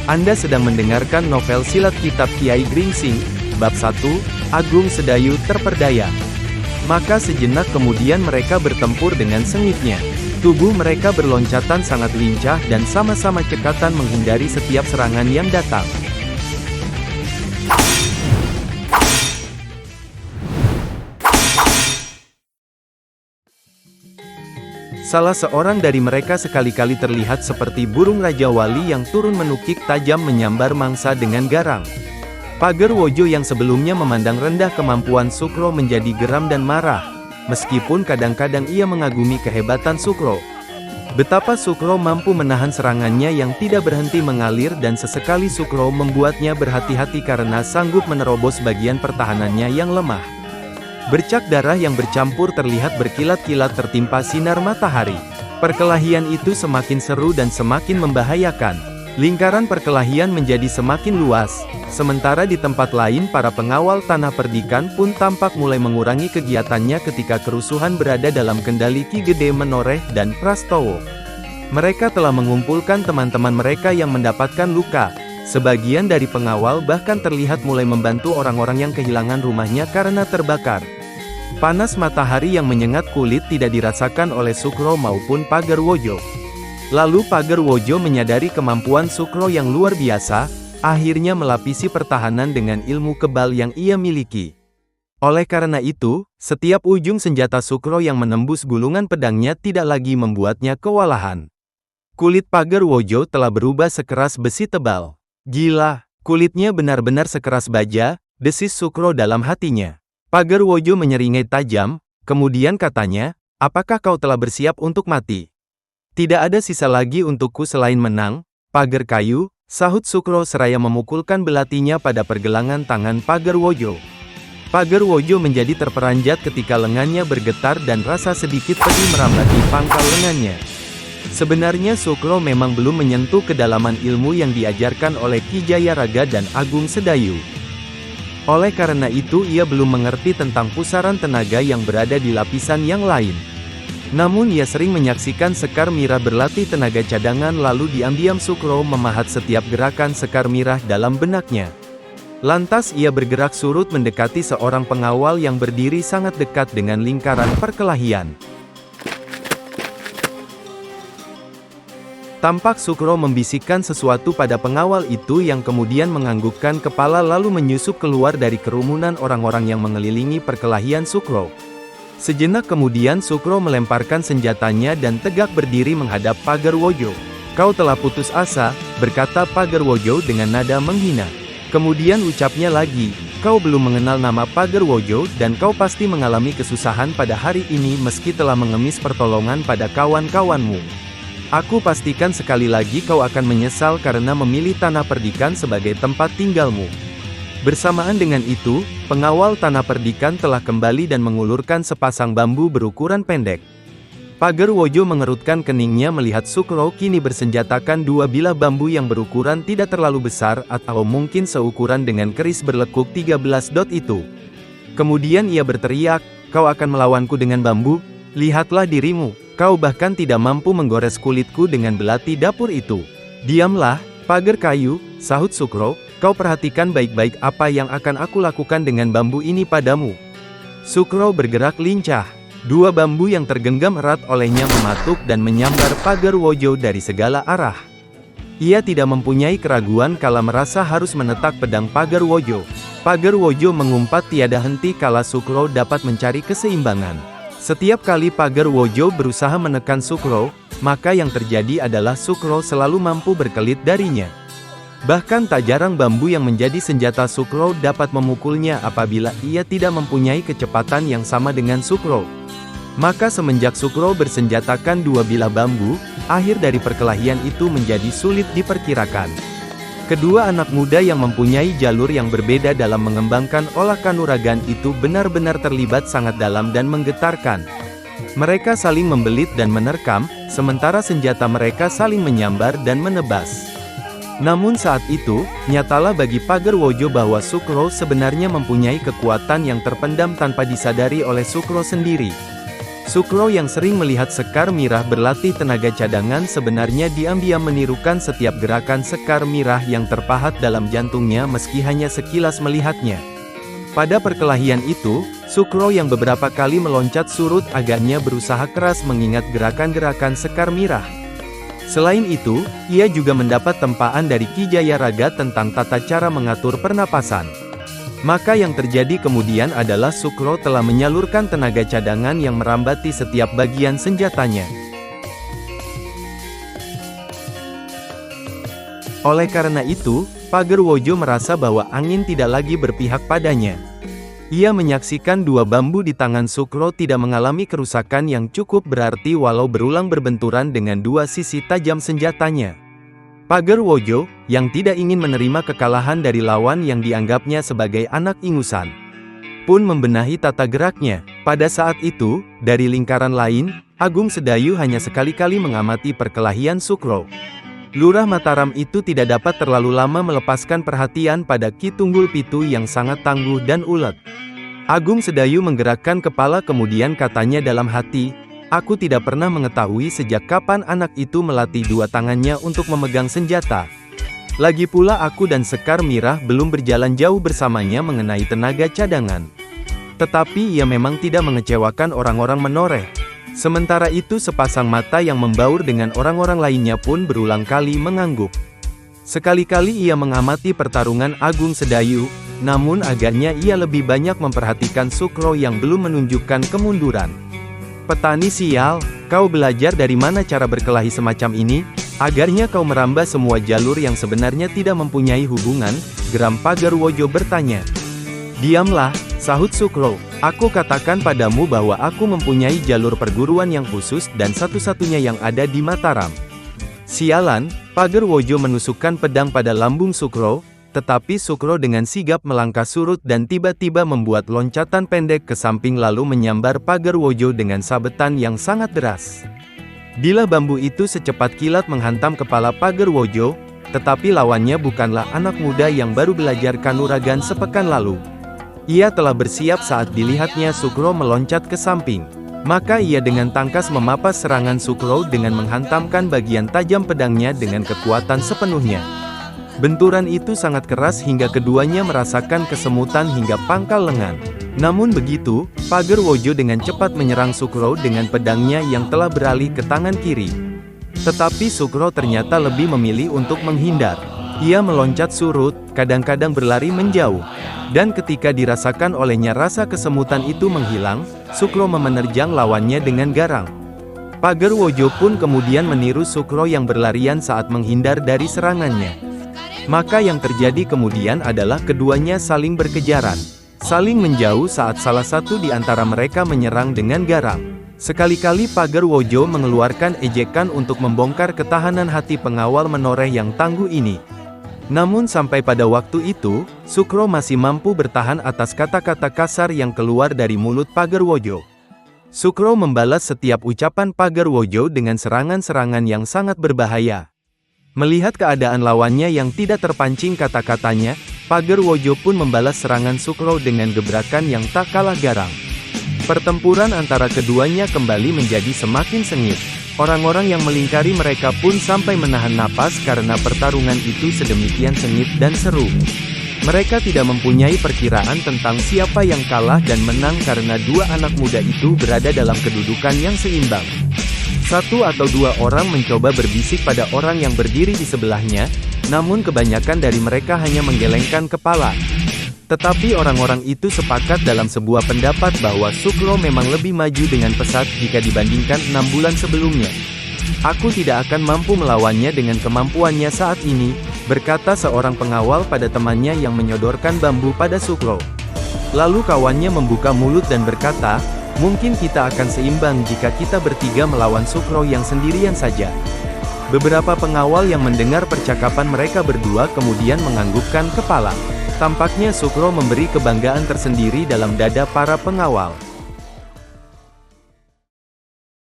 Anda sedang mendengarkan novel Silat Kitab Kiai Gringsing, Bab 1, Agung Sedayu Terperdaya. Maka sejenak kemudian mereka bertempur dengan sengitnya. Tubuh mereka berloncatan sangat lincah dan sama-sama cekatan menghindari setiap serangan yang datang. Salah seorang dari mereka sekali-kali terlihat seperti burung Raja Wali yang turun menukik tajam menyambar mangsa dengan garang. Pagerwojo yang sebelumnya memandang rendah kemampuan Sukro menjadi geram dan marah, meskipun kadang-kadang ia mengagumi kehebatan Sukro. Betapa Sukro mampu menahan serangannya yang tidak berhenti mengalir dan sesekali Sukro membuatnya berhati-hati karena sanggup menerobos bagian pertahanannya yang lemah. Bercak darah yang bercampur terlihat berkilat-kilat tertimpa sinar matahari. Perkelahian itu semakin seru dan semakin membahayakan. Lingkaran perkelahian menjadi semakin luas, sementara di tempat lain para pengawal Tanah Perdikan pun tampak mulai mengurangi kegiatannya ketika kerusuhan berada dalam kendali Ki Gede Menoreh dan Prastowo. Mereka telah mengumpulkan teman-teman mereka yang mendapatkan luka. Sebagian dari pengawal bahkan terlihat mulai membantu orang-orang yang kehilangan rumahnya karena terbakar. Panas matahari yang menyengat kulit tidak dirasakan oleh Sukro maupun Pagerwojo. Lalu Pagerwojo menyadari kemampuan Sukro yang luar biasa, akhirnya melapisi pertahanan dengan ilmu kebal yang ia miliki. Oleh karena itu, setiap ujung senjata Sukro yang menembus gulungan pedangnya tidak lagi membuatnya kewalahan. Kulit Pagerwojo telah berubah sekeras besi tebal. Gila, kulitnya benar-benar sekeras baja, desis Sukro dalam hatinya. Pagerwojo menyeringai tajam, kemudian katanya, apakah kau telah bersiap untuk mati? Tidak ada sisa lagi untukku selain menang, Pager Kayu, sahut Sukro seraya memukulkan belatinya pada pergelangan tangan Pagerwojo. Pagerwojo menjadi terperanjat ketika lengannya bergetar dan rasa sedikit pedih merambat di pangkal lengannya. Sebenarnya Sukro memang belum menyentuh kedalaman ilmu yang diajarkan oleh Ki Jaya Raga dan Agung Sedayu. Oleh karena itu ia belum mengerti tentang pusaran tenaga yang berada di lapisan yang lain. Namun ia sering menyaksikan Sekar Mirah berlatih tenaga cadangan lalu diam-diam Sukro memahat setiap gerakan Sekar Mirah dalam benaknya. Lantas ia bergerak surut mendekati seorang pengawal yang berdiri sangat dekat dengan lingkaran perkelahian. Tampak Sukro membisikkan sesuatu pada pengawal itu yang kemudian menganggukkan kepala lalu menyusup keluar dari kerumunan orang-orang yang mengelilingi perkelahian Sukro. Sejenak kemudian Sukro melemparkan senjatanya dan tegak berdiri menghadap Pagerwojo. Kau telah putus asa, berkata Pagerwojo dengan nada menghina. Kemudian ucapnya lagi, kau belum mengenal nama Pagerwojo dan kau pasti mengalami kesusahan pada hari ini meski telah mengemis pertolongan pada kawan-kawanmu. Aku pastikan sekali lagi kau akan menyesal karena memilih Tanah Perdikan sebagai tempat tinggalmu. Bersamaan dengan itu, pengawal Tanah Perdikan telah kembali dan mengulurkan sepasang bambu berukuran pendek. Pagerwojo mengerutkan keningnya melihat Sukro kini bersenjatakan dua bilah bambu yang berukuran tidak terlalu besar atau mungkin seukuran dengan keris berlekuk 13 dot itu. Kemudian ia berteriak, kau akan melawanku dengan bambu? Lihatlah dirimu. Kau bahkan tidak mampu menggores kulitku dengan belati dapur itu. Diamlah, Pager Kayu, sahut Sukro, kau perhatikan baik-baik apa yang akan aku lakukan dengan bambu ini padamu. Sukro bergerak lincah. Dua bambu yang tergenggam erat olehnya mematuk dan menyambar Pagerwojo dari segala arah. Ia tidak mempunyai keraguan kala merasa harus menetak pedang Pagerwojo. Pagerwojo mengumpat tiada henti kala Sukro dapat mencari keseimbangan. Setiap kali Pagerwojo berusaha menekan Sukro, maka yang terjadi adalah Sukro selalu mampu berkelit darinya. Bahkan tak jarang bambu yang menjadi senjata Sukro dapat memukulnya apabila ia tidak mempunyai kecepatan yang sama dengan Sukro. Maka semenjak Sukro bersenjatakan dua bilah bambu, akhir dari perkelahian itu menjadi sulit diperkirakan. Kedua anak muda yang mempunyai jalur yang berbeda dalam mengembangkan olah kanuragan itu benar-benar terlibat sangat dalam dan menggetarkan. Mereka saling membelit dan menerkam, sementara senjata mereka saling menyambar dan menebas. Namun saat itu, nyatalah bagi Pagerwojo bahwa Sukro sebenarnya mempunyai kekuatan yang terpendam tanpa disadari oleh Sukro sendiri. Sukro yang sering melihat Sekar Mirah berlatih tenaga cadangan sebenarnya diam-diam menirukan setiap gerakan Sekar Mirah yang terpahat dalam jantungnya meski hanya sekilas melihatnya. Pada perkelahian itu, Sukro yang beberapa kali meloncat surut agaknya berusaha keras mengingat gerakan-gerakan Sekar Mirah. Selain itu, ia juga mendapat tempaan dari Ki Jayaraga tentang tata cara mengatur pernapasan. Maka yang terjadi kemudian adalah Sukro telah menyalurkan tenaga cadangan yang merambati setiap bagian senjatanya. Oleh karena itu, Pagerwojo merasa bahwa angin tidak lagi berpihak padanya. Ia menyaksikan dua bambu di tangan Sukro tidak mengalami kerusakan yang cukup berarti walau berulang berbenturan dengan dua sisi tajam senjatanya. Pagerwojo, yang tidak ingin menerima kekalahan dari lawan yang dianggapnya sebagai anak ingusan, pun membenahi tata geraknya. Pada saat itu, dari lingkaran lain, Agung Sedayu hanya sekali-kali mengamati perkelahian Sukro. Lurah Mataram itu tidak dapat terlalu lama melepaskan perhatian pada Ki Tunggul Pitu yang sangat tangguh dan ulet. Agung Sedayu menggerakkan kepala kemudian katanya dalam hati, "Aku tidak pernah mengetahui sejak kapan anak itu melatih dua tangannya untuk memegang senjata. Lagi pula aku dan Sekar Mirah belum berjalan jauh bersamanya mengenai tenaga cadangan." Tetapi ia memang tidak mengecewakan orang-orang menoreh. Sementara itu sepasang mata yang membaur dengan orang-orang lainnya pun berulang kali mengangguk. Sekali-kali ia mengamati pertarungan Agung Sedayu, namun agaknya ia lebih banyak memperhatikan Sukro yang belum menunjukkan kemunduran. "Petani sial, kau belajar dari mana cara berkelahi semacam ini? Agarnya kau merambah semua jalur yang sebenarnya tidak mempunyai hubungan," geram Pagerwojo bertanya. "Diamlah," sahut Sukro. "Aku katakan padamu bahwa aku mempunyai jalur perguruan yang khusus dan satu-satunya yang ada di Mataram." "Sialan," Pagerwojo menusukkan pedang pada lambung Sukro, tetapi Sukro dengan sigap melangkah surut dan tiba-tiba membuat loncatan pendek ke samping lalu menyambar Pagerwojo dengan sabetan yang sangat deras. Bilah bambu itu secepat kilat menghantam kepala Pagerwojo, tetapi lawannya bukanlah anak muda yang baru belajar kanuragan sepekan lalu. Ia telah bersiap saat dilihatnya Sukro meloncat ke samping. Maka ia dengan tangkas memapas serangan Sukro dengan menghantamkan bagian tajam pedangnya dengan kekuatan sepenuhnya. Benturan itu sangat keras hingga keduanya merasakan kesemutan hingga pangkal lengan. Namun begitu, Pagerwojo dengan cepat menyerang Sukro dengan pedangnya yang telah beralih ke tangan kiri. Tetapi Sukro ternyata lebih memilih untuk menghindar. Ia meloncat surut, kadang-kadang berlari menjauh. Dan ketika dirasakan olehnya rasa kesemutan itu menghilang, Sukro menerjang lawannya dengan garang. Pagerwojo pun kemudian meniru Sukro yang berlarian saat menghindar dari serangannya. Maka yang terjadi kemudian adalah keduanya saling berkejaran. Saling menjauh saat salah satu di antara mereka menyerang dengan garang. Sekali-kali Pagerwojo mengeluarkan ejekan untuk membongkar ketahanan hati pengawal menoreh yang tangguh ini. Namun sampai pada waktu itu, Sukro masih mampu bertahan atas kata-kata kasar yang keluar dari mulut Pagerwojo. Sukro membalas setiap ucapan Pagerwojo dengan serangan-serangan yang sangat berbahaya. Melihat keadaan lawannya yang tidak terpancing kata-katanya, Pagerwojo pun membalas serangan Sukro dengan gebrakan yang tak kalah garang. Pertempuran antara keduanya kembali menjadi semakin sengit. Orang-orang yang melingkari mereka pun sampai menahan napas karena pertarungan itu sedemikian sengit dan seru. Mereka tidak mempunyai perkiraan tentang siapa yang kalah dan menang karena dua anak muda itu berada dalam kedudukan yang seimbang. Satu atau dua orang mencoba berbisik pada orang yang berdiri di sebelahnya, namun kebanyakan dari mereka hanya menggelengkan kepala. Tetapi orang-orang itu sepakat dalam sebuah pendapat bahwa Sukro memang lebih maju dengan pesat jika dibandingkan 6 bulan sebelumnya. "Aku tidak akan mampu melawannya dengan kemampuannya saat ini," berkata seorang pengawal pada temannya yang menyodorkan bambu pada Sukro. Lalu kawannya membuka mulut dan berkata, "Mungkin kita akan seimbang jika kita bertiga melawan Sukro yang sendirian saja." Beberapa pengawal yang mendengar percakapan mereka berdua kemudian menganggukkan kepala. Tampaknya Sukro memberi kebanggaan tersendiri dalam dada para pengawal.